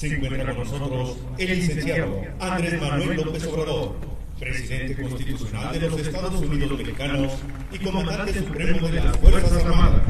Se encuentra con nosotros el licenciado Andrés Manuel López Obrador, presidente constitucional de los Estados Unidos Mexicanos y comandante supremo de las Fuerzas Armadas.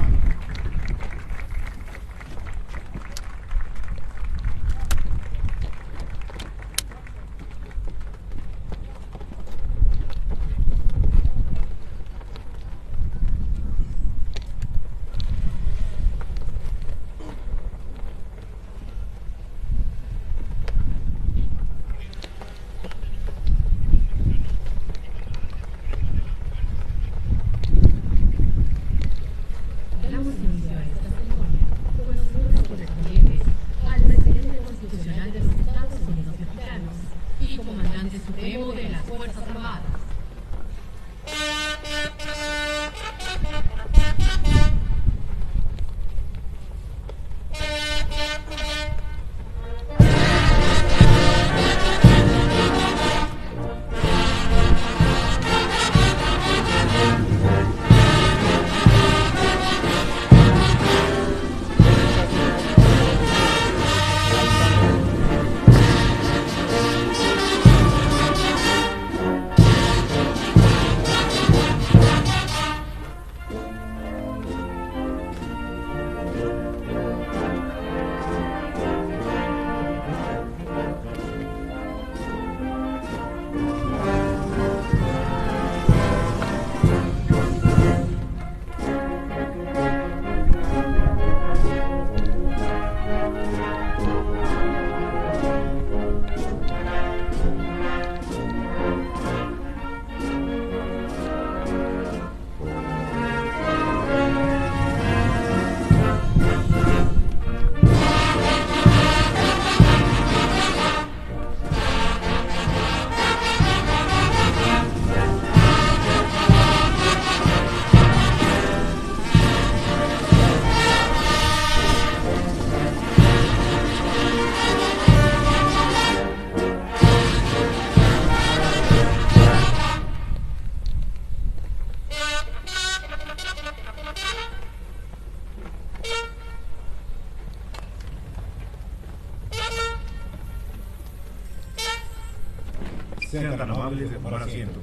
Sean tan amables de tomar asiento.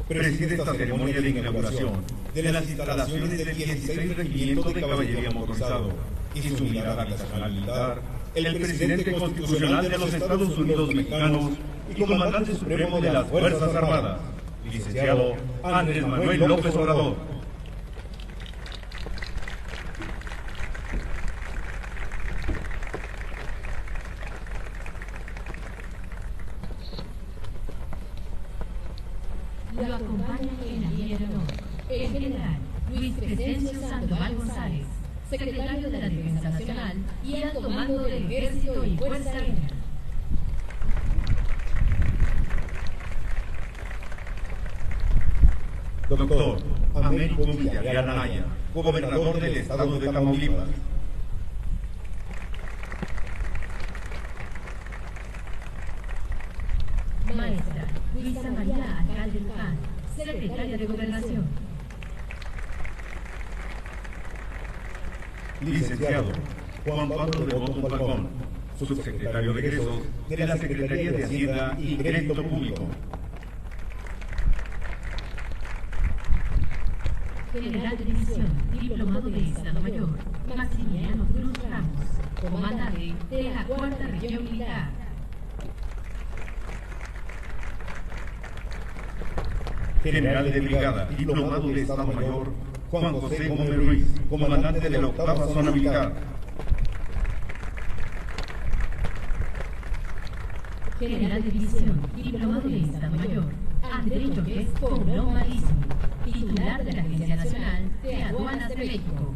Preside esta ceremonia de inauguración de las instalaciones del 16 Regimiento de Caballería Motorizado y su unidad nacional militar, el presidente constitucional de los Estados Unidos Mexicanos y comandante supremo de las Fuerzas Armadas, licenciado Andrés Manuel López Obrador. Lo acompaña en la línea de honor el general Luis Crescencio Sandoval González, secretario de la Defensa Nacional y alto mando del Ejército y Fuerza Aérea. Doctor Américo Villarreal Anaya, gobernador del estado de Tamaulipas. Maestra Luisa María Alcalde Luján, secretaria de Gobernación. Licenciado Juan Pablo de Botón Falcón, subsecretario de Egresos de la Secretaría de Hacienda y Crédito Público. General de División, diplomado de Estado Mayor, Maximiliano Cruz Ramos, comandante de la Cuarta Región Militar. General de Brigada, diplomado de Estado Mayor, Juan José Gómez Ruiz, comandante de la Octava Zona Militar. General de División, diplomado de Estado Mayor, Andrés Llopés Poblón Malísimo, titular de la Agencia Nacional de Aduanas de México.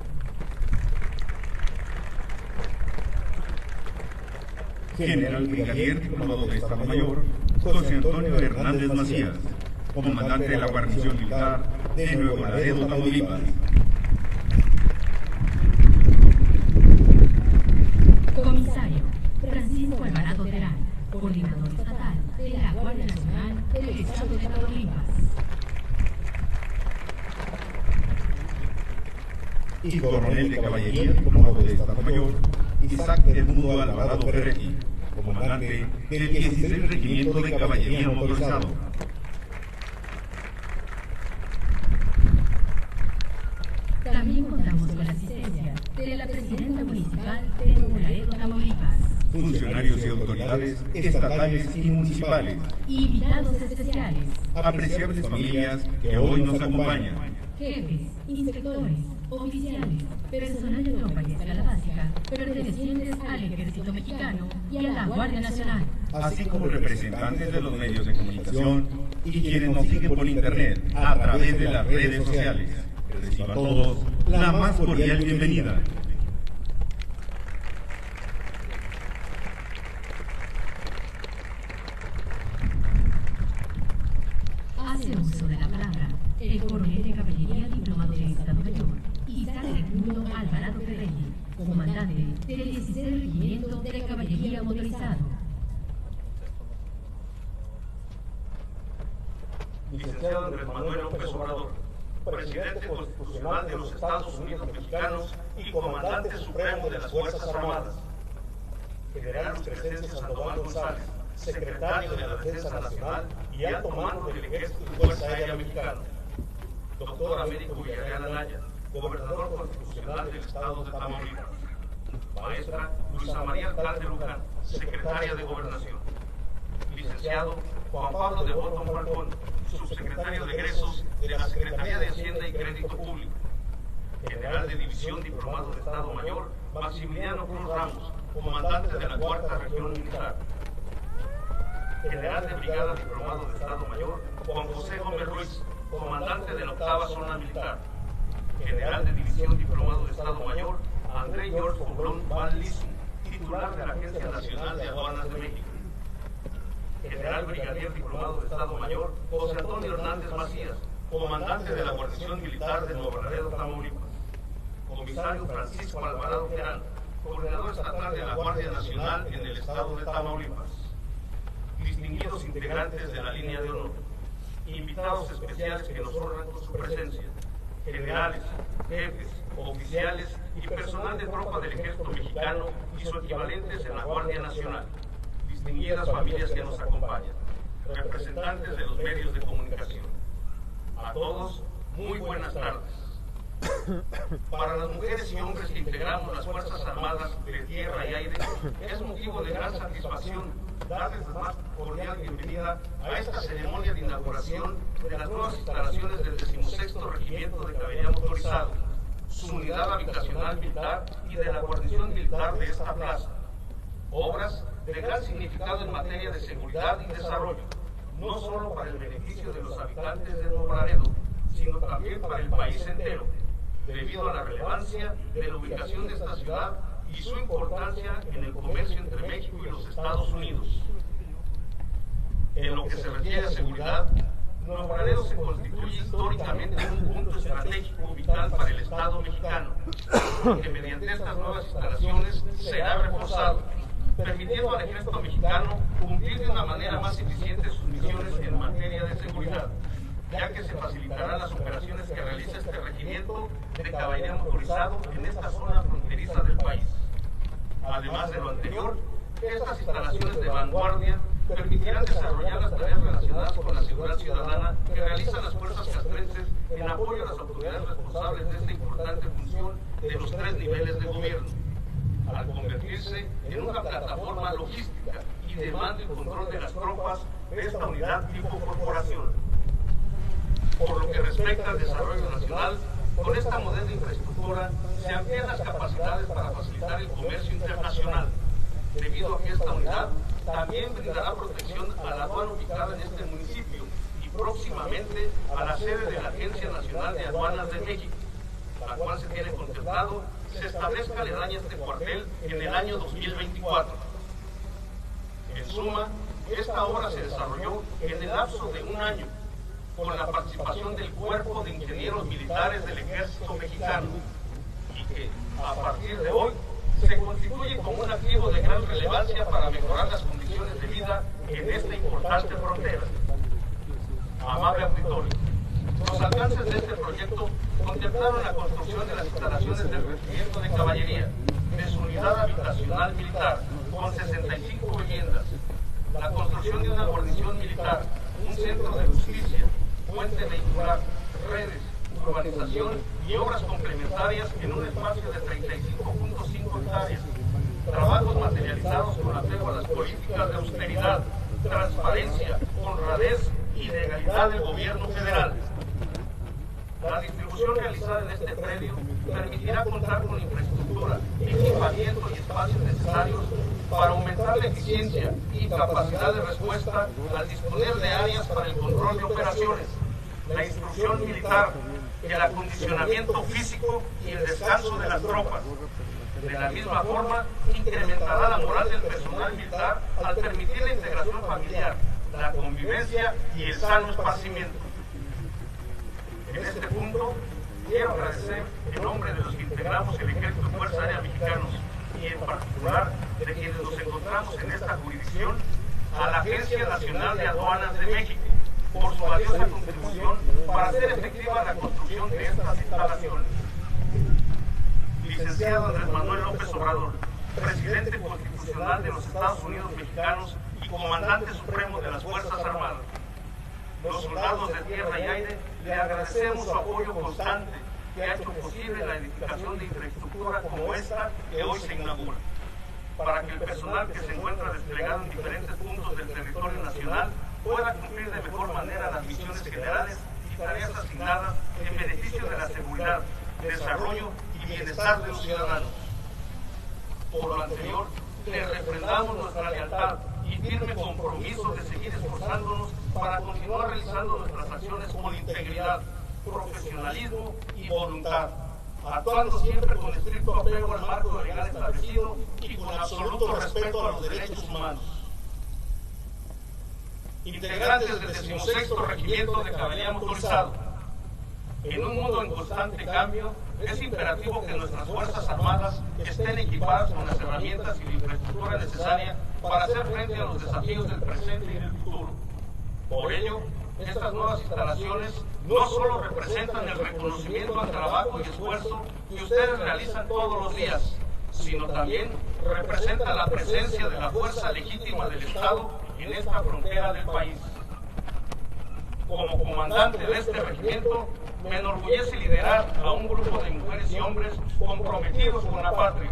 General Brigadier, diplomado de Estado Mayor, José Antonio Hernández Macías, comandante de la guarnición militar de Nuevo Laredo, Tamaulipas. Comisario Francisco Alvarado Terán, coordinador estatal de la Guardia Nacional del Estado de Tamaulipas. y coronel de caballería, diplomado de Estado Mayor, Isaac Edmundo Alvarado Ferretti, comandante del 16 Regimiento de Caballería Motorizado. También contamos con la asistencia de la presidenta municipal de Nuevo Laredo, Tamaulipas, Funcionarios y autoridades estatales y municipales, invitados especiales, apreciables familias que hoy nos acompañan, jefes, inspectores, oficiales, personal de tropa y escala básica, pertenecientes al Ejército Mexicano y a la Guardia Nacional, así como representantes de los medios de comunicación y quienes nos siguen por internet a través de las redes sociales. Reciban todos la más cordial bienvenida. Hace uso de la palabra el coronel de caballería diplomado de Estado Mayor, Isaac Edmundo Alvarado Ferretti, comandante del 16 Regimiento de Caballería Motorizado. Licenciado Andrés Manuel López Obrador, presidente constitucional de los Estados Unidos Mexicanos y comandante supremo de las Fuerzas Armadas. General Luis Crescencio Sandoval González, secretario de la Defensa Nacional y alto mando del Ejército y Fuerza Aérea Mexicana. Doctor Américo Villarreal Anaya, gobernador constitucional del Estado de Tamaulipas. Maestra Luisa María Alcalde Luján, secretaria de Gobernación. Licenciado Juan Pablo de Botón Falcón, subsecretario de Egresos de la Secretaría de Hacienda y Crédito Público. General de División Diplomado de Estado Mayor, Maximiliano Cruz Ramos, comandante de la Cuarta Región Militar. General de Brigada Diplomado de Estado Mayor, Juan José Gómez Ruiz, comandante de la Octava Zona Militar. General de División Diplomado de Estado Mayor, André George Pombrón Van Lissen, titular de la Agencia Nacional de Aduanas de México. General Brigadier Diplomado de Estado Mayor, José Antonio Hernández Macías, comandante de la Guarnición Militar de Nuevo Laredo, Tamaulipas. Comisario Francisco Alvarado Gerán, coordinador estatal de la Guardia Nacional en el estado de Tamaulipas. Distinguidos integrantes de la línea de honor, invitados especiales que nos honran con su presencia, generales, jefes, oficiales y personal de tropa del Ejército Mexicano y sus equivalentes en la Guardia Nacional, distinguidas familias que nos acompañan, representantes de los medios de comunicación. A todos, muy buenas tardes. Para las mujeres y hombres que integramos las Fuerzas Armadas de Tierra y Aire, es motivo de gran satisfacción darles la más cordial bienvenida a esta ceremonia de inauguración de las nuevas instalaciones del 16º Regimiento de Caballería Motorizado, su unidad habitacional militar y de la guarnición militar de esta plaza. Obras de gran significado en materia de seguridad y desarrollo, no solo para el beneficio de los habitantes de Nuevo Laredo, sino también para el país entero, debido a la relevancia de la ubicación de esta ciudad y su importancia en el comercio entre México y los Estados Unidos. En lo que se refiere a seguridad, Nuevo Laredo se constituye históricamente en un punto estratégico vital para el Estado mexicano, que mediante estas nuevas instalaciones será reforzado, permitiendo al Ejército Mexicano cumplir de una manera más eficiente sus misiones en materia de seguridad, ya que se facilitarán las operaciones que realiza este regimiento de caballería motorizado en esta zona fronteriza del país. Además de lo anterior, estas instalaciones de vanguardia permitirán desarrollar las tareas relacionadas con la seguridad ciudadana que realizan las fuerzas castrenses en apoyo a las autoridades responsables de esta importante función de los 3 niveles de gobierno, al convertirse en una plataforma logística y de mando y control de las tropas de esta unidad tipo corporación. Por lo que respecta al desarrollo nacional, con esta moderna infraestructura se amplían las capacidades para facilitar el comercio internacional, debido a que esta unidad también brindará protección a la aduana ubicada en este municipio y próximamente a la sede de la Agencia Nacional de Aduanas de México, la cual se tiene contemplado se establezca aledaña a este cuartel en el año 2024. En suma, esta obra se desarrolló en el lapso de un año, con la participación del Cuerpo de Ingenieros Militares del Ejército Mexicano, y que, a partir de hoy, se constituye como un activo de gran relevancia para mejorar las condiciones de vida en esta importante frontera. Amable auditorio, Los alcances de este proyecto contemplaron la construcción de las instalaciones del Regimiento de Caballería, de su unidad habitacional militar, con 65 viviendas, la construcción de una guarnición militar, un centro de justicia, puente vehicular, redes, urbanización y obras complementarias en un espacio de 35.5 hectáreas, trabajos materializados con apego a las políticas de austeridad, transparencia, honradez y legalidad del gobierno federal. La distribución realizada en este predio permitirá contar con infraestructura, equipamiento y espacios necesarios para aumentar la eficiencia y capacidad de respuesta al disponer de áreas para el control de operaciones, la instrucción militar, el acondicionamiento físico y el descanso de las tropas. De la misma forma, incrementará la moral del personal militar al permitir la integración familiar, la convivencia y el sano esparcimiento. En este punto, quiero agradecer en nombre de los que integramos el Ejército y Fuerza Aérea Mexicanos y en particular de quienes nos encontramos en esta jurisdicción, a la Agencia Nacional de Aduanas de México por su valiosa contribución para hacer efectiva la construcción de estas instalaciones. Licenciado Andrés Manuel López Obrador, Presidente Constitucional de los Estados Unidos Mexicanos y Comandante Supremo de las Fuerzas Armadas, los soldados de tierra y aire le agradecemos su apoyo constante que ha hecho posible la edificación de infraestructura como esta que hoy se inaugura, para que el personal que se encuentra desplegado en diferentes puntos del territorio nacional pueda cumplir de mejor manera las misiones generales y tareas asignadas en beneficio de la seguridad, desarrollo y bienestar de los ciudadanos. Por lo anterior, le refrendamos nuestra lealtad y firme compromiso de seguir esforzándonos para continuar realizando nuestras acciones con integridad, profesionalismo y voluntad, actuando siempre con estricto apego al marco legal establecido y con absoluto respeto a los derechos humanos. Integrantes del 16º Regimiento de Caballería Motorizado, en un mundo en constante cambio, es imperativo que nuestras Fuerzas Armadas estén equipadas con las herramientas y la infraestructura necesaria para hacer frente a los desafíos del presente y del futuro. Por ello, estas nuevas instalaciones no solo representan el reconocimiento al trabajo y esfuerzo que ustedes realizan todos los días, sino también representan la presencia de la fuerza legítima del Estado en esta frontera del país. Como comandante de este regimiento, me enorgullece liderar a un grupo de mujeres y hombres comprometidos con la patria.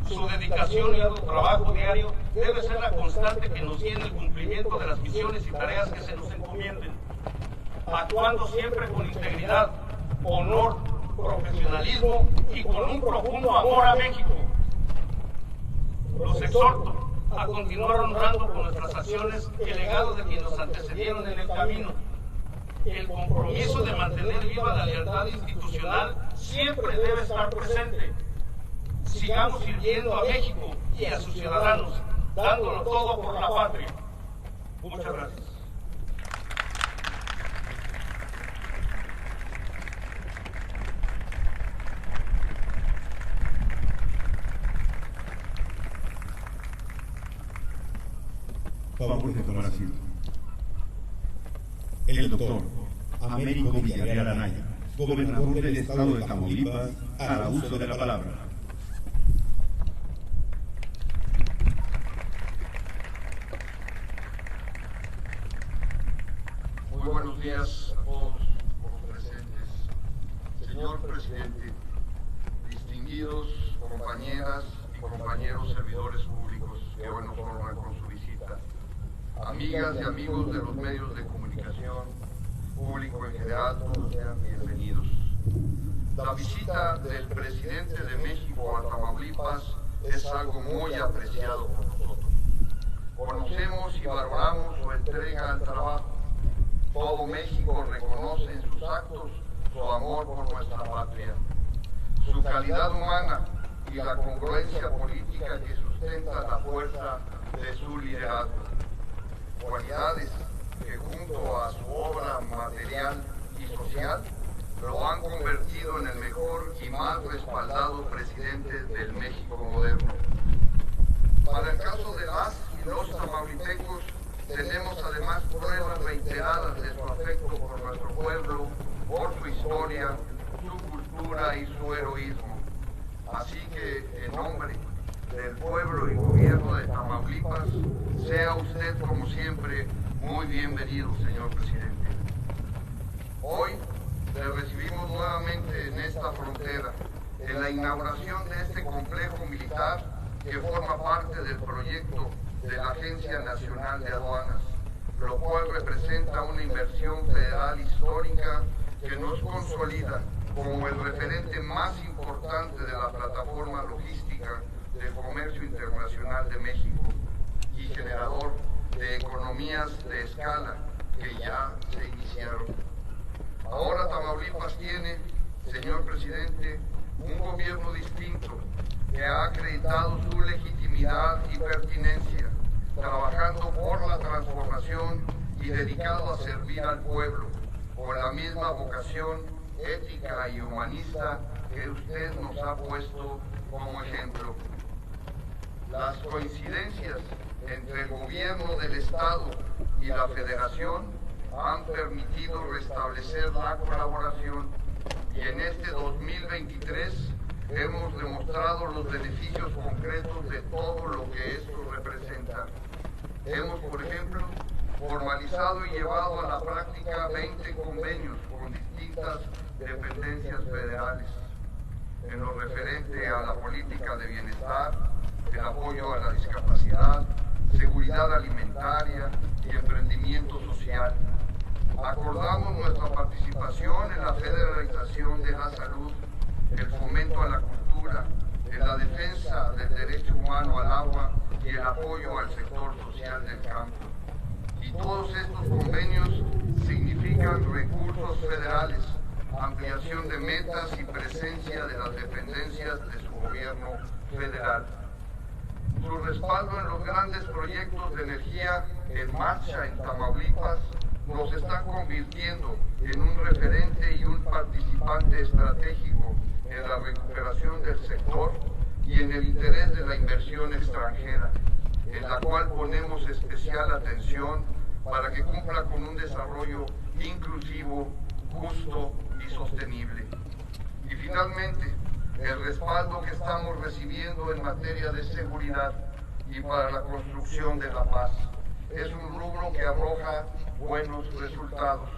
Su dedicación y arduo trabajo diario debe ser la constante que nos guíe en el cumplimiento de las misiones y tareas que se nos encomienden, actuando siempre con integridad, honor, profesionalismo y con un profundo amor a México. Los exhorto a continuar honrando con nuestras acciones el legado de quienes nos antecedieron en el camino. El compromiso de mantener viva la lealtad institucional siempre debe estar presente. Sigamos sirviendo a México y a sus ciudadanos, dándolo todo por la patria. Muchas gracias. Favor de tomar asiento. El doctor Américo Villarreal Anaya, gobernador del estado de Tamaulipas, hará uso de la palabra. Muy buenos días a todos los presentes. Señor presidente, distinguidos compañeras y compañeros servidores públicos que hoy nos honran con su visita, amigas y amigos de los medios de comunicación, público en general, todos sean bienvenidos. La visita del presidente de México a Tamaulipas es algo muy apreciado por nosotros. Conocemos y valoramos su entrega al trabajo. Todo México reconoce en sus actos su amor por nuestra patria, su calidad humana y la congruencia política que sustenta la fuerza de su liderazgo. Cualidades que junto a su obra material y social lo han convertido en el mejor y más respaldado presidente del México moderno. Para el caso de las y los tamaulipecos, tenemos además pruebas reiteradas de su afecto por nuestro pueblo por su historia, su cultura y su heroísmo. Así que, en nombre del pueblo y gobierno de Tamaulipas, sea usted, como siempre, muy bienvenido, señor presidente. Hoy le recibimos nuevamente en esta frontera, en la inauguración de este complejo militar que forma parte del proyecto de la Agencia Nacional de Aduanas, lo cual representa una inversión federal histórica que nos consolida como el referente más importante de la plataforma logística del comercio internacional de México y generador de economías de escala que ya se iniciaron. Ahora Tamaulipas tiene, señor presidente, un gobierno distinto que ha acreditado su legitimidad y pertinencia, trabajando por la transformación y dedicado a servir al pueblo, con la misma vocación ética y humanista que usted nos ha puesto como ejemplo. Las coincidencias entre el gobierno del Estado y la Federación han permitido restablecer la colaboración y en este 2023 hemos demostrado los beneficios concretos de todo lo que esto representa. Hemos, por ejemplo, formalizado y llevado a la práctica 20 convenios con distintas dependencias federales en lo referente a la política de bienestar, el apoyo a la discapacidad, seguridad alimentaria y emprendimiento social. Acordamos nuestra participación en la federalización de la salud, el fomento a la cultura, en la defensa del derecho humano al agua y el apoyo al sector social del campo. Y todos estos convenios significan recursos federales, ampliación de metas y presencia de las dependencias de su gobierno federal. Su respaldo en los grandes proyectos de energía en marcha en Tamaulipas nos está convirtiendo en un referente y un participante estratégico en la recuperación del sector y en el interés de la inversión extranjera, en la cual ponemos especial atención para que cumpla con un desarrollo inclusivo, justo y sostenible. Y finalmente, el respaldo que estamos recibiendo en materia de seguridad y para la construcción de la paz es un rubro que arroja buenos resultados.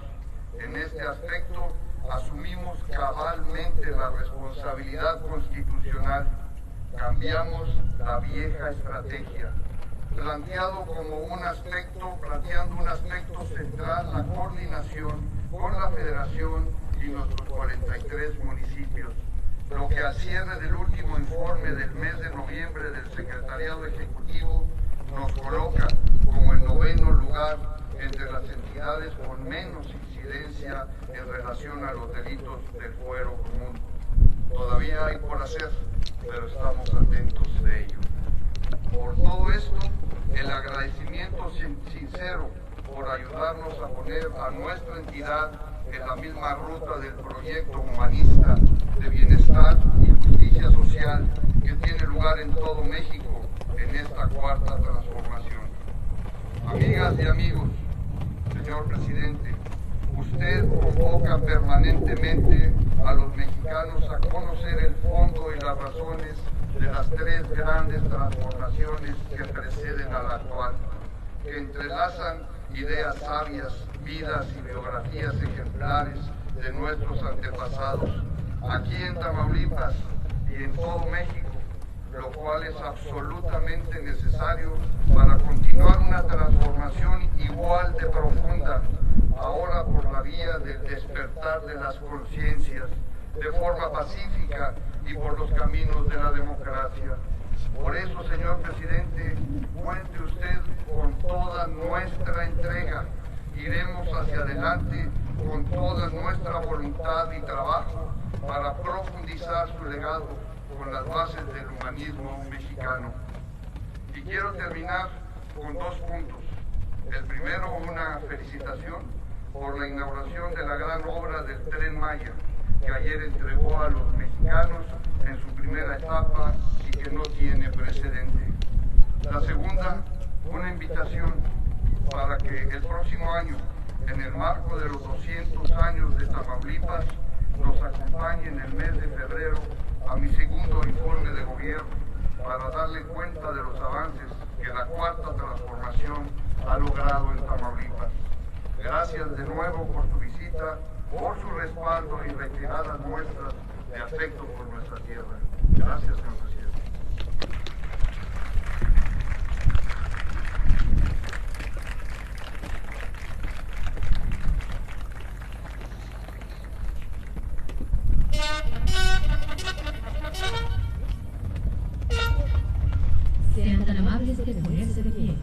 En este aspecto asumimos cabalmente la responsabilidad constitucional, cambiamos la vieja estrategia, planteando un aspecto central la coordinación con la Federación y nuestros 43 municipios, lo que al cierre del último informe del mes de noviembre del Secretariado Ejecutivo nos coloca como el 9º lugar entre las entidades con menos incidencia en relación a los delitos del fuero común. Todavía hay por hacer, pero estamos atentos de ello. Por todo esto, el agradecimiento sincero por ayudarnos a poner a nuestra entidad en la misma ruta del proyecto humanista de bienestar y justicia social que tiene lugar en todo México en esta cuarta transformación. Amigas y amigos, señor presidente, usted convoca permanentemente a los mexicanos a conocer el fondo y las razones de las 3 grandes transformaciones que preceden a la actual, que entrelazan ideas sabias, vidas y biografías ejemplares de nuestros antepasados, aquí en Tamaulipas y en todo México, lo cual es absolutamente necesario para continuar una transformación igual de profunda, ahora por la vía del despertar de las conciencias, de forma pacífica y por los caminos de la democracia. Por eso, señor presidente, cuente usted con toda nuestra entrega. Iremos hacia adelante con toda nuestra voluntad y trabajo para profundizar su legado con las bases del humanismo mexicano. Y quiero terminar con 2 puntos. El primero, una felicitación por la inauguración de la gran obra del Tren Maya, que ayer entregó a los mexicanos en su primera etapa y que no tiene precedente. La segunda, una invitación para que el próximo año en el marco de los 200 años de Tamaulipas, nos acompañe en el mes de febrero a mi segundo informe de gobierno para darle cuenta de los avances que la Cuarta Transformación ha logrado en Tamaulipas. Gracias de nuevo por su visita, por su respaldo y reiteradas muestras de afecto por nuestra tierra. Gracias, señor presidente. Sean tan amables de ponerse de pie.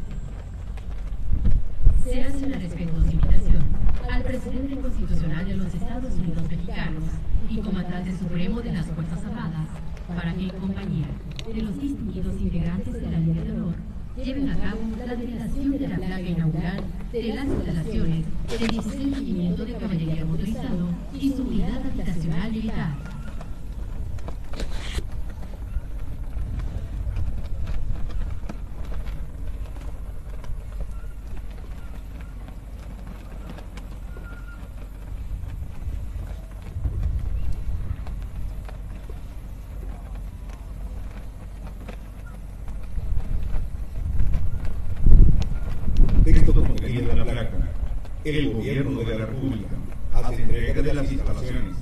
Se hace una respetuosa invitación al presidente constitucional de los Estados Unidos mexicanos y comandante supremo de las Fuerzas Armadas para que, en compañía de los distinguidos integrantes de la línea de honor, lleven a cabo la declaración de la placa inaugural de las instalaciones del 16 Regimiento de Caballería Motorizado y su unidad habitacional militar. Texto contenido en la placa. El Gobierno de la República hace entrega de las instalaciones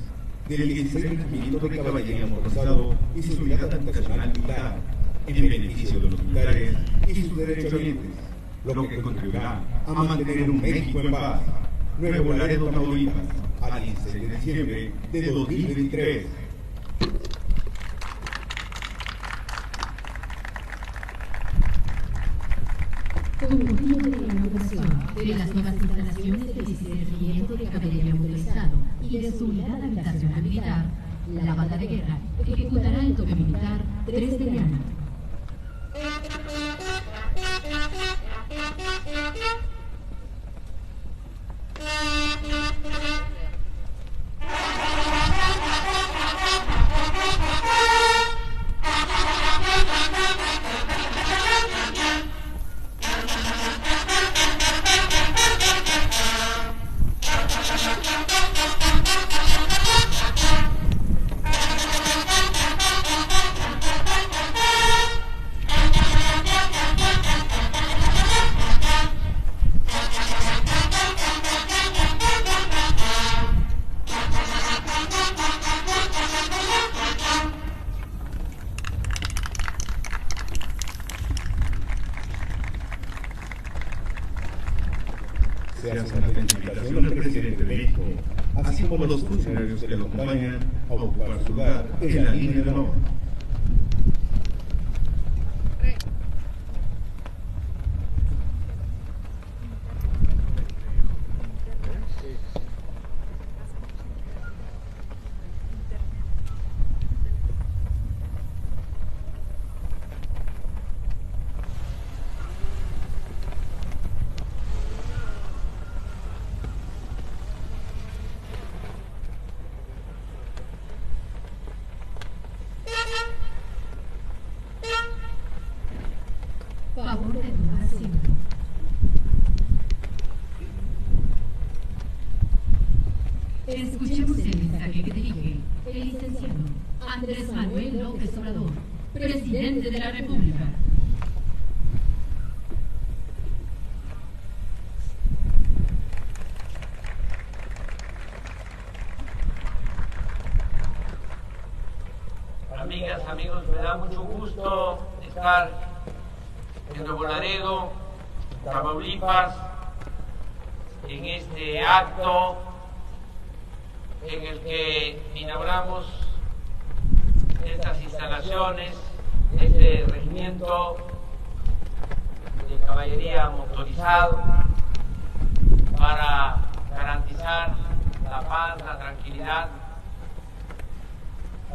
del 16 Regimiento de Caballería Motorizado y su unidad habitacional militar en beneficio de los militares y sus derechohabientes, lo que contribuirá a mantener un México en paz. Nuevo Laredo, Tamaulipas, al 16 de diciembre de 2023. Con motivo de la inauguración de las nuevas instalaciones del 16 Regimiento de Caballería Motorizado y de su unidad habitacional militar, la banda de guerra ejecutará el toque militar 3 de mañana. Se hace una invitación al presidente de México, así como a los funcionarios que le acompañan a ocupar su lugar en la línea de honor. Favor de tomar asiento. Escuchemos el mensaje que dirige el licenciado Andrés Manuel López Obrador, presidente de la República. Amigas, amigos, me da mucho gusto estar en Nuevo Laredo, Tamaulipas, en este acto en el que inauguramos estas instalaciones, este regimiento de caballería motorizado para garantizar la paz, la tranquilidad,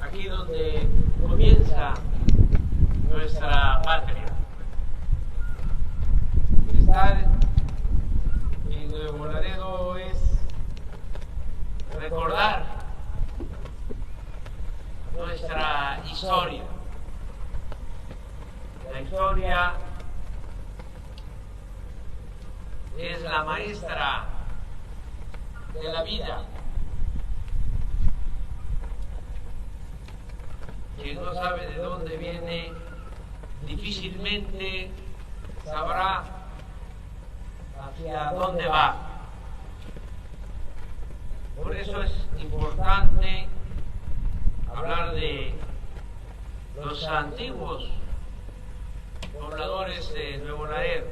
aquí donde comienza nuestra patria. Estar en Nuevo Laredo es recordar nuestra historia. La historia es la maestra de la vida. Quien no sabe de dónde viene, difícilmente sabrá hacia dónde va. Por eso es importante hablar de los antiguos pobladores de Nuevo Laredo,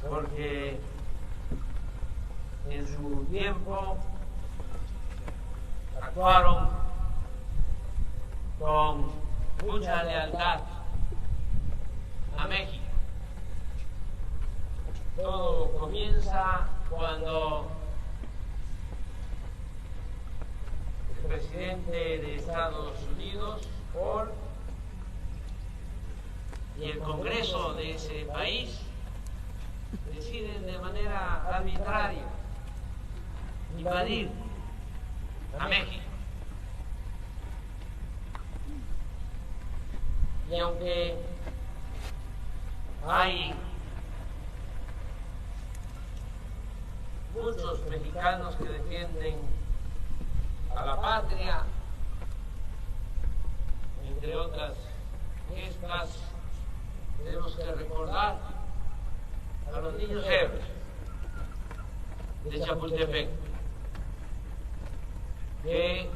porque en su tiempo actuaron con mucha lealtad a México. Todo comienza cuando el presidente de Estados Unidos, Ford, y el Congreso de ese país deciden de manera arbitraria invadir a México. Y aunque hay muchos mexicanos que defienden a la patria, entre otras gestas, tenemos que recordar a los niños héroes de Chapultepec, que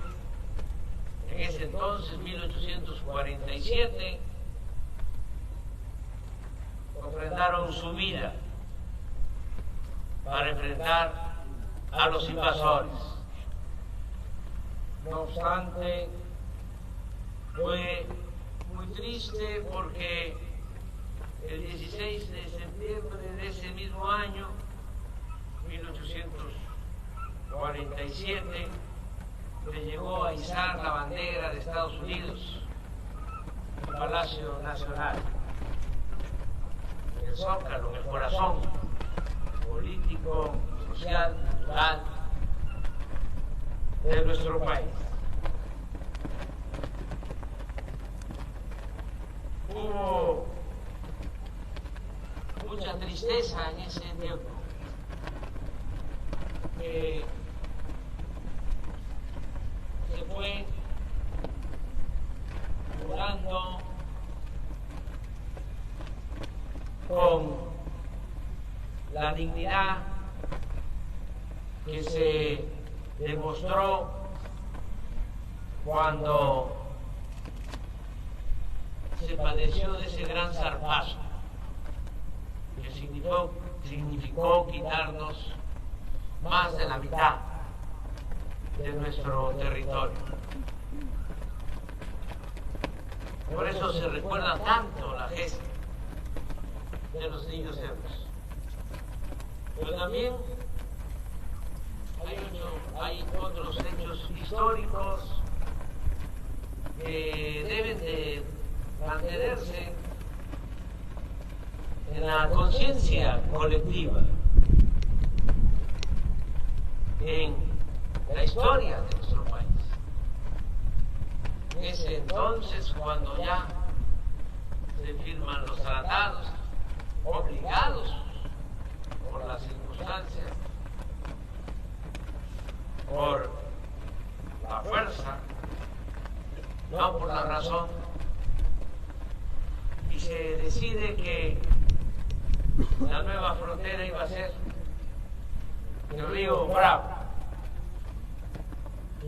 en ese entonces, 1847, ofrendaron su vida para enfrentar a los invasores. No obstante, fue muy triste porque el 16 de septiembre de ese mismo año, 1847, le llegó a izar la bandera de Estados Unidos en el Palacio Nacional, en el Zócalo, en el corazón político, social, cultural de nuestro país. Hubo mucha tristeza en ese tiempo, que se fue jugando con la dignidad que se demostró cuando se padeció de ese gran zarpazo que significó quitarnos más de la mitad de nuestro territorio. Por eso se recuerda tanto la gesta de los niños héroes. Pero también hay otros hechos históricos que deben de mantenerse en la conciencia colectiva, en la historia de nuestro país. En ese entonces, cuando ya se firman los tratados, obligados por las circunstancias, por la fuerza, no por la razón, y se decide que la nueva frontera iba a ser el río Bravo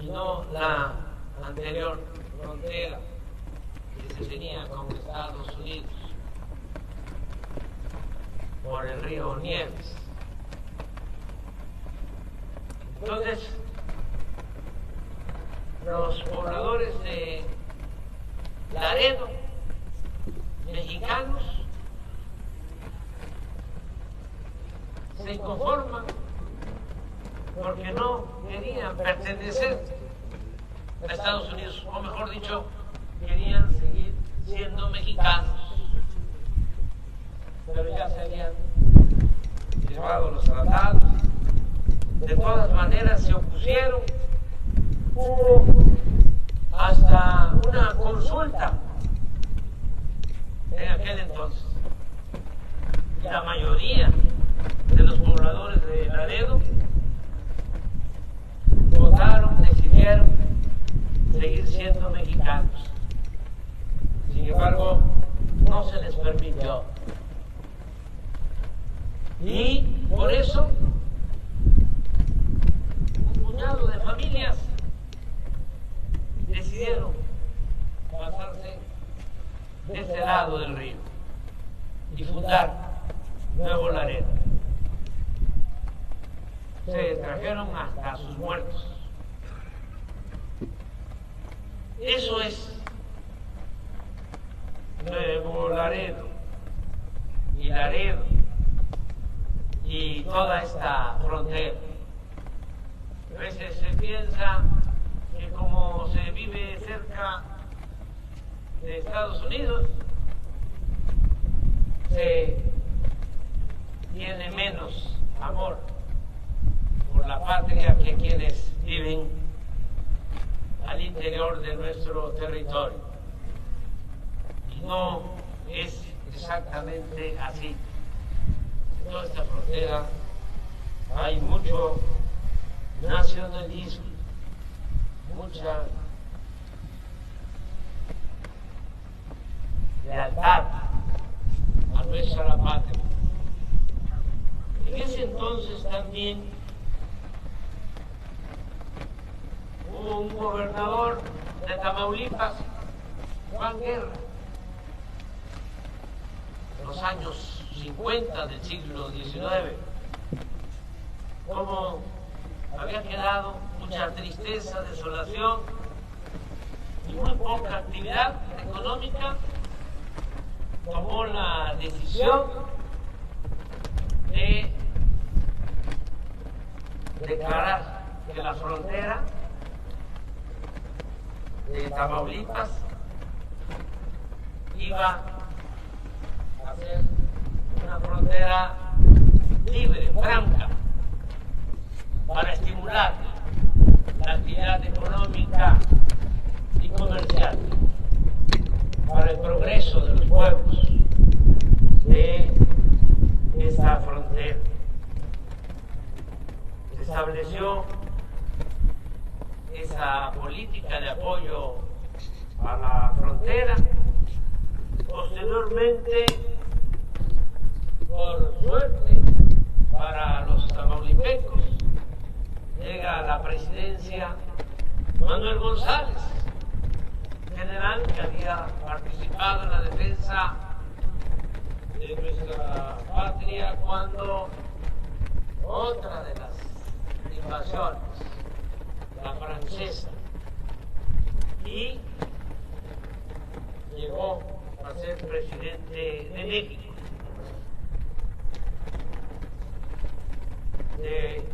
y no la anterior frontera que se tenía con Estados Unidos por el río Nieves. Entonces, los pobladores de Laredo, mexicanos, se inconforman porque no querían pertenecer a Estados Unidos, o mejor dicho, querían seguir siendo mexicanos, pero ya se habían llevado los tratados. De todas maneras se opusieron. Hubo hasta una consulta en aquel entonces. La mayoría de los pobladores de Laredo por eso un puñado de familias decidieron pasarse de este lado del río y fundar Nuevo Laredo. Se trajeron hasta sus muertos. Eso es Nuevo Laredo y Laredo y toda esta frontera. A veces se piensa que como se vive cerca de Estados Unidos, se tiene menos amor por la patria que quienes viven al interior de nuestro territorio. Y no es exactamente así. En toda esta frontera hay mucho nacionalismo, mucha lealtad a nuestra patria. En ese entonces también hubo un gobernador de Tamaulipas, Juan Guerra, en los años 50 del siglo XIX. Como había quedado mucha tristeza, desolación y muy poca actividad económica, tomó la decisión de declarar que la frontera de Tamaulipas iba a ser una frontera libre, franca, para estimular la actividad económica y comercial, para el progreso de los pueblos de esta frontera. Se estableció esa política de apoyo a la frontera. Posteriormente, por suerte para los tamaulipecos, llega a la presidencia Manuel González, general que había participado en la defensa de nuestra patria cuando otra de las invasiones, la francesa, y llegó a ser presidente de México. De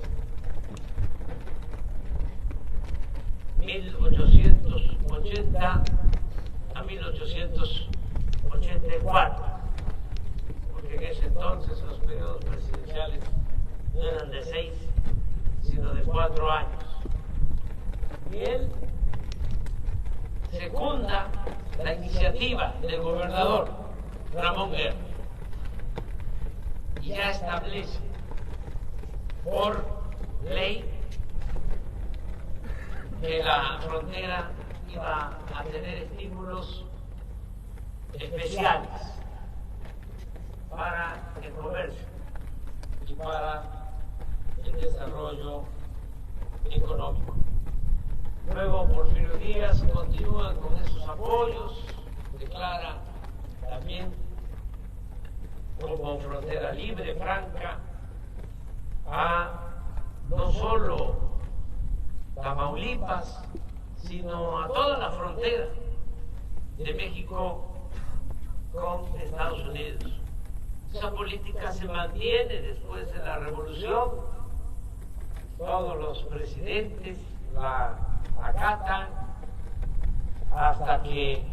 1880 a 1884, porque en ese entonces los periodos presidenciales no eran de 6, sino de 4 años. Y él secunda la iniciativa del gobernador Ramón Guerra y ya establece por ley que la frontera iba a tener estímulos especiales para el comercio y para el desarrollo económico. Luego Porfirio Díaz continúa con esos apoyos, declara también como frontera libre, franca, a no solo Tamaulipas, sino a toda la frontera de México con Estados Unidos. Esa política se mantiene después de la Revolución. Todos los presidentes la acatan hasta que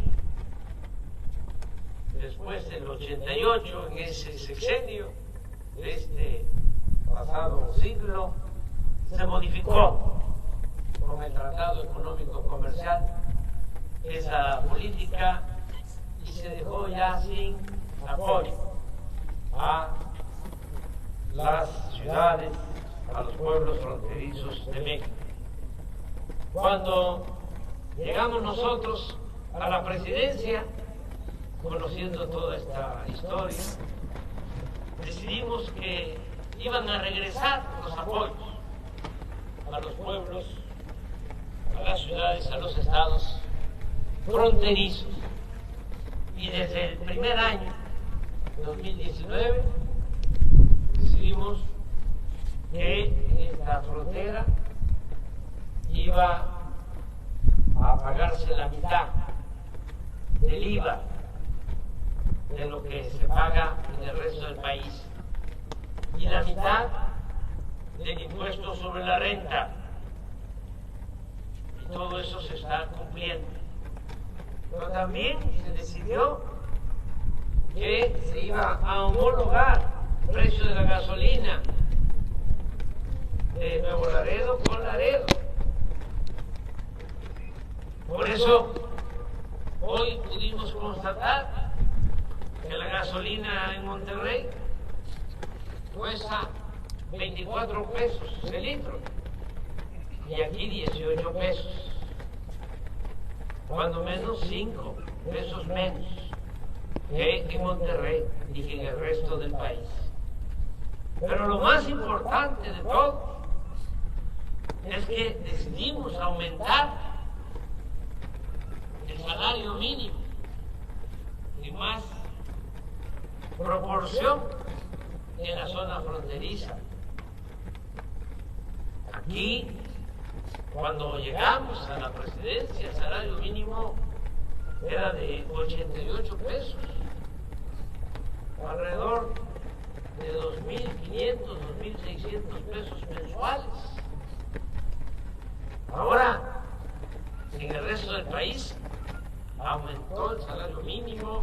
después del 88, en ese sexenio de este pasado siglo, se modificó con el Tratado Económico Comercial esa política y se dejó ya sin apoyo a las ciudades, a los pueblos fronterizos de México. Cuando llegamos nosotros a la presidencia, conociendo toda esta historia, decidimos que iban a regresar los apoyos a los pueblos, a las ciudades, a los estados fronterizos. Y desde el primer año, 2019, decidimos que esta frontera iba a pagarse la mitad del IVA de lo que se paga en el resto del país y la mitad del impuesto sobre la renta. Y todo eso se está cumpliendo. Pero también se decidió que se iba a homologar el precio de la gasolina de Nuevo Laredo con Laredo. Por eso, hoy pudimos constatar que la gasolina en Monterrey cuesta 24 pesos el litro y aquí 18 pesos, cuando menos 5 pesos menos que en Monterrey y que en el resto del país. Pero lo más importante de todo es que decidimos aumentar el salario mínimo en más proporción en la zona fronteriza. Aquí, cuando llegamos a la presidencia, el salario mínimo era de 88 pesos, alrededor de 2.500, 2.600 pesos mensuales. Ahora, en el resto del país, aumentó el salario mínimo,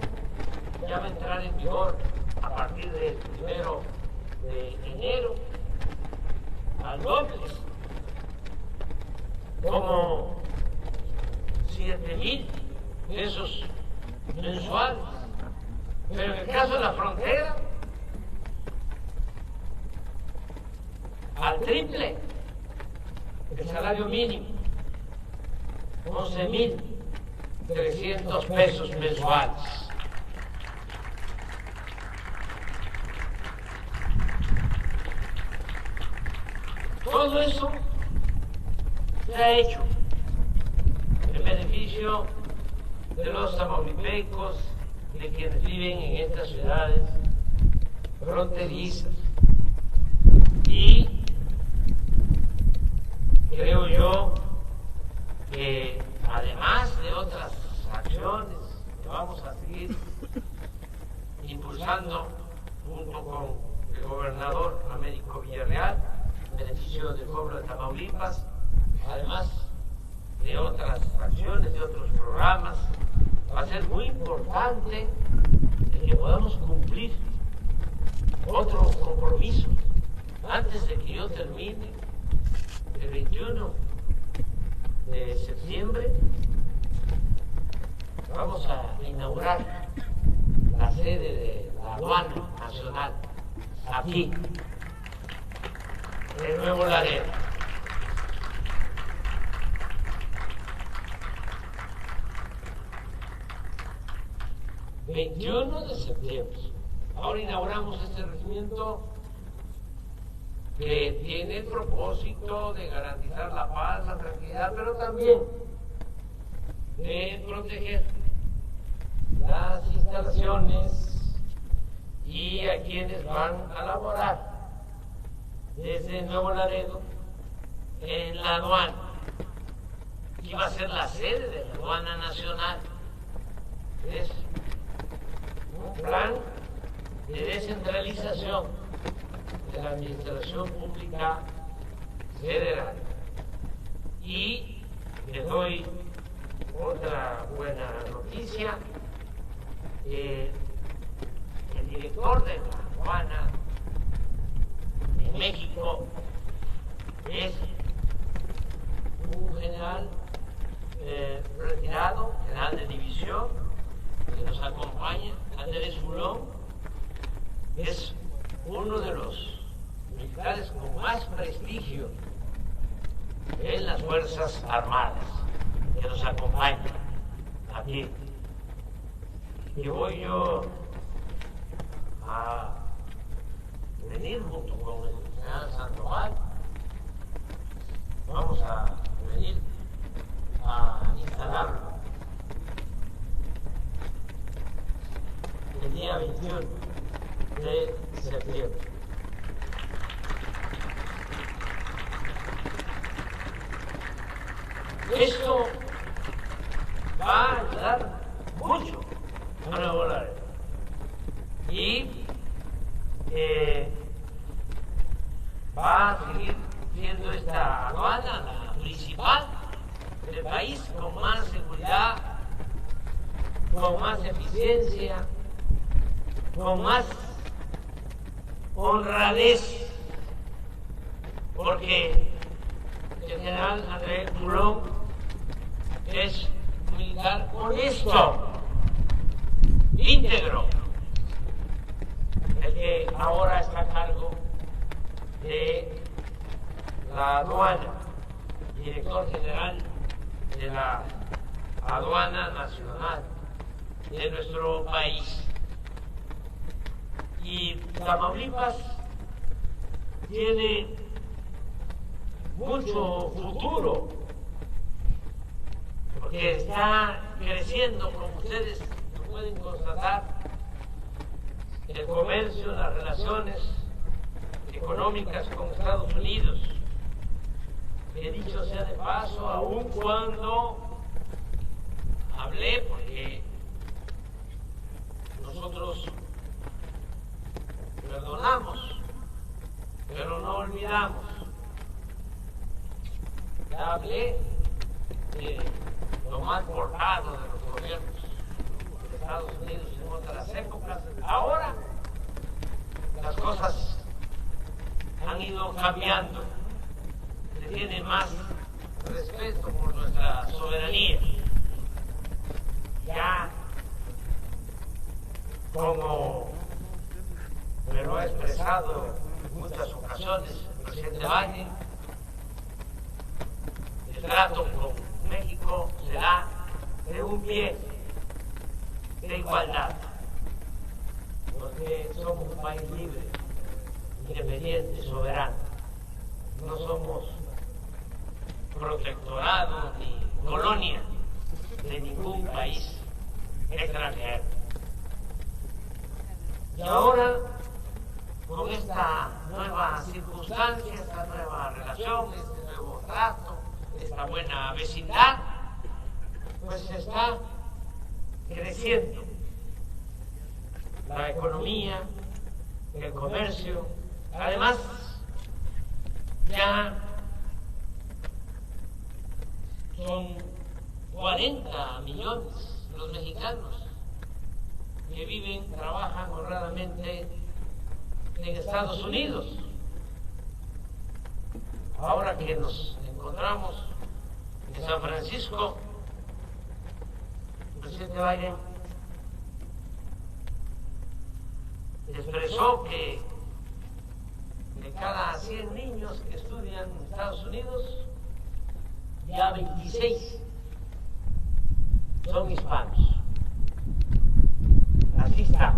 ya va a entrar en vigor a partir del 1 de enero al doble, como 7.000 pesos mensuales. Pero en el caso de la frontera, al triple el salario mínimo, 11.300 pesos mensuales. Todo eso se ha hecho en beneficio de los tamaulipecos, de quienes viven en estas ciudades fronterizas. Y creo yo que además de otras acciones que vamos a seguir impulsando junto con el gobernador Américo Villarreal, en beneficio del pueblo de Tamaulipas, además de otras acciones, de otros programas, va a ser muy importante el que podamos cumplir otro compromiso antes de que yo termine el 21 de septiembre. Vamos a inaugurar la sede de la Aduana Nacional aquí en Nuevo Laredo. El 21 de septiembre. Ahora inauguramos este regimiento que tiene el propósito de garantizar la paz, la tranquilidad, pero también de proteger las instalaciones y a quienes van a laborar desde Nuevo Laredo en la aduana, que va a ser la sede de la Aduana Nacional. Es un plan de descentralización de la administración pública federal. Y les doy otra buena noticia. El director de la aduana en México es un general retirado, general de división, que nos acompaña, Andrés Fulón. Es uno de los militares con más prestigio en las Fuerzas Armadas, que nos acompaña aquí. Y voy yo a venir junto con el general Sandoval. Vamos a venir a instalarlo el día 21 de septiembre. Esto va a ayudar mucho a Nuevo Laredo y va a seguir siendo esta aduana la principal del país, con más seguridad, con más eficiencia, con más honradez, porque el general Andrés Mulón es un militar honesto, íntegro, el que ahora está a cargo de la aduana, director general de la aduana nacional de nuestro país. Y Tamaulipas tiene mucho futuro, porque está creciendo, como ustedes lo pueden constatar, el comercio, las relaciones económicas con Estados Unidos. Que dicho sea de paso, aun cuando hablé, porque nosotros perdonamos, pero no olvidamos. Ya hablé de lo mal portado de los gobiernos de Estados Unidos en otras épocas. Ahora las cosas han ido cambiando. Se tiene más respeto por nuestra soberanía. Ya, como me lo ha expresado en muchas ocasiones el presidente Biden, el trato con México será de un pie de igualdad, porque somos un país libre, independiente, soberano. No somos protectorado ni colonia de ningún país extranjero. Y ahora, con esta nueva circunstancia, esta nueva relación, este nuevo trato, esta buena vecindad, pues está creciendo la economía, el comercio. Además, ya son 40 millones los mexicanos que viven, trabajan honradamente en Estados Unidos. Ahora que nos encontramos en San Francisco, el presidente Biden expresó que de cada 100 niños que estudian en Estados Unidos, ya 26 son hispanos. Así está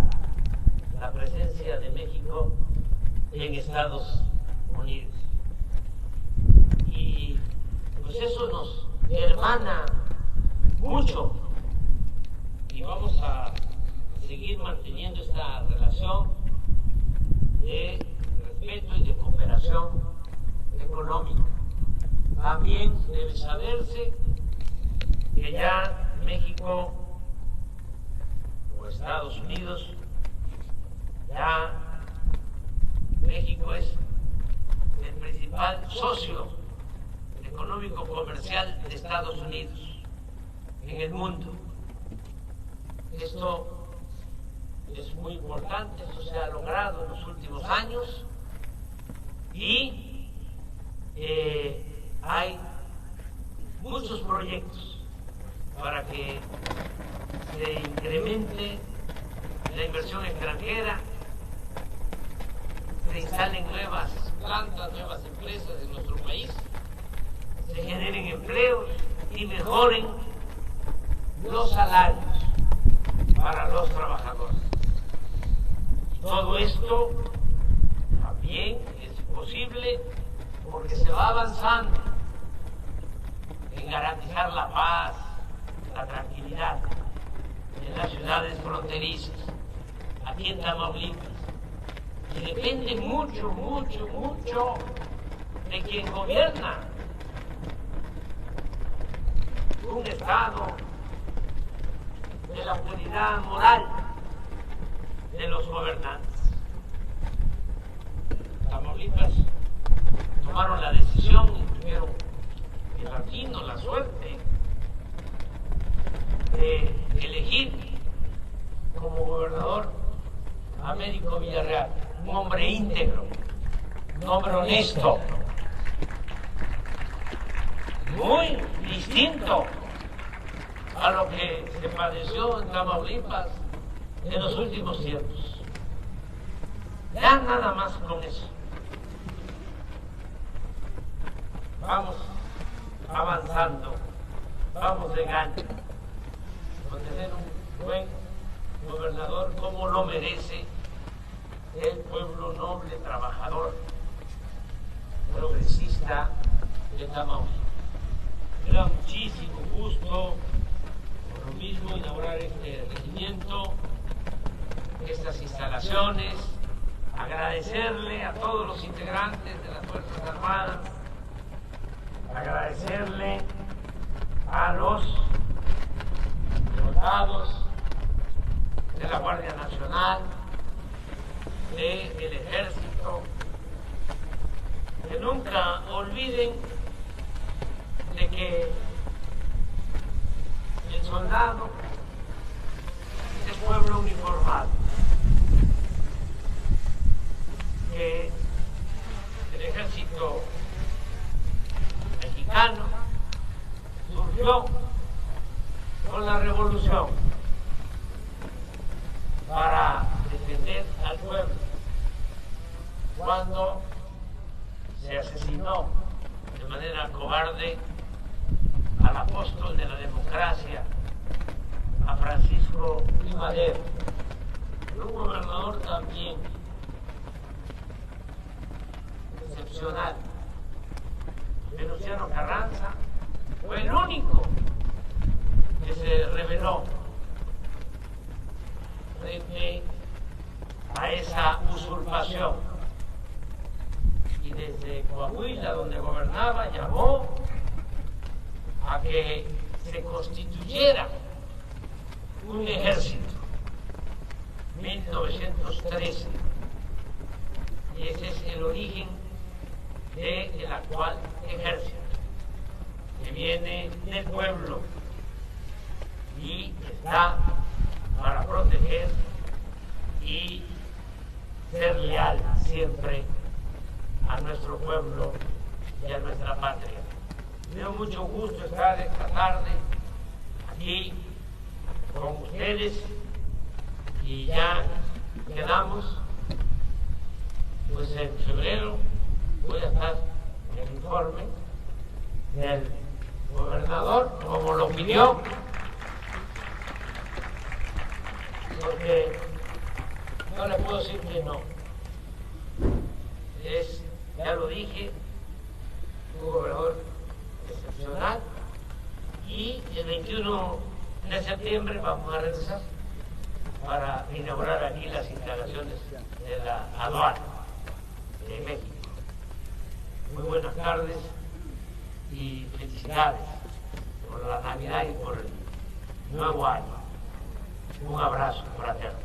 la presencia de México en Estados Unidos. Y pues eso nos hermana mucho, y vamos a seguir manteniendo esta relación de respeto y de cooperación económica. También debe saberse que ya México o Estados Unidos, ya México es el principal socio económico comercial de Estados Unidos en el mundo. Esto es muy importante, esto se ha logrado en los últimos años y hay muchos proyectos para que se incremente la inversión extranjera, se instalen nuevas plantas, nuevas empresas en nuestro país, se generen empleos y mejoren los salarios para los trabajadores. Todo esto también es posible porque se va avanzando en garantizar la paz, la tranquilidad en las ciudades fronterizas, aquí en Tamaulipas. Y depende mucho, mucho, mucho de quien gobierna un Estado, de la autoridad moral de los gobernantes. Tamaulipas tomaron la decisión y tuvieron el atino, la suerte de elegir como gobernador a Américo Villarreal, un hombre íntegro, un hombre honesto, muy distinto a lo que se padeció en Tamaulipas en los últimos tiempos. Ya nada más con eso. Vamos avanzando, vamos de gana, con tener un buen gobernador como lo merece el pueblo noble, trabajador, progresista de Tamaulipas. Me da muchísimo gusto, por lo mismo, inaugurar este regimiento, estas instalaciones, agradecerle a todos los integrantes de las Fuerzas Armadas, agradecerle a los soldados de la Guardia Nacional, del Ejército, que nunca olviden de que el soldado es pueblo uniformado, que el Ejército mexicano surgió con la revolución para defender al pueblo. Cuando se asesinó de manera cobarde al apóstol de la democracia, a Francisco I. Madero, un gobernador también excepcional, Venustiano Carranza, fue el único que se rebeló frente a esa usurpación, y desde Coahuila, donde gobernaba, llamó a que se constituyera un ejército, 1913, y ese es el origen del actual ejército, que viene del pueblo y está para proteger y ser leal siempre a nuestro pueblo y a nuestra patria. Me da mucho gusto estar esta tarde aquí con ustedes, y ya quedamos, pues en febrero voy a estar en el informe del gobernador, como lo pidió, porque no le puedo decir que no. Es, ya lo dije, un gobernador excepcional, y el 21 de septiembre vamos a regresar para inaugurar aquí las instalaciones de la aduana de México. Muy buenas tardes y felicidades por la Navidad y por el nuevo año. Un abrazo fraterno.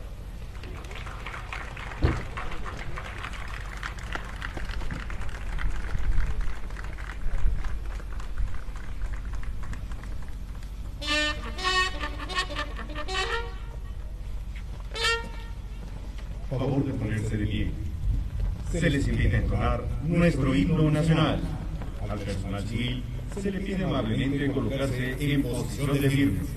Por favor de ponerse de pie. Se les invita a entonar nuestro himno nacional. Al personal civil se le pide amablemente colocarse en posición de firmes.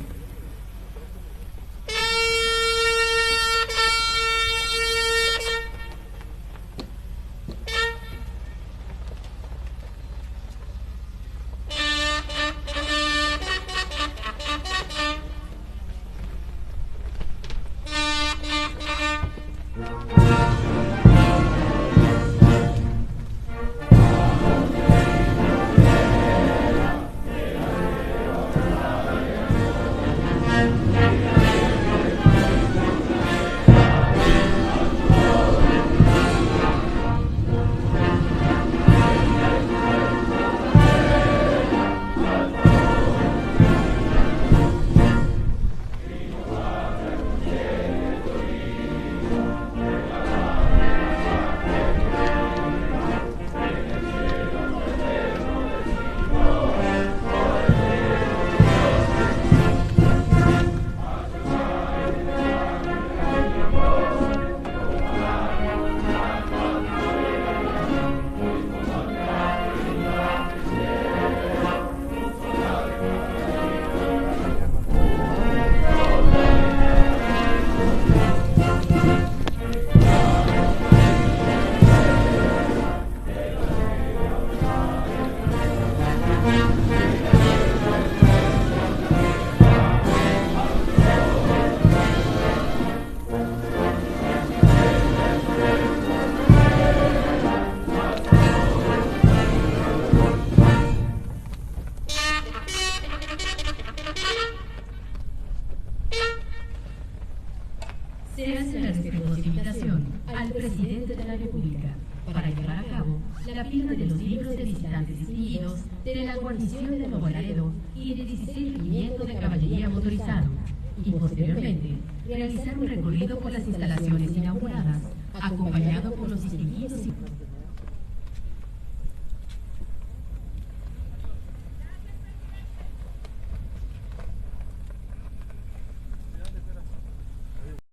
los libros de visitantes distinguidos de las guarniciones de Nuevo Laredo y del 16 Regimiento de Caballería Motorizado, y posteriormente realizar un recorrido por las instalaciones inauguradas, acompañado por los distinguidos y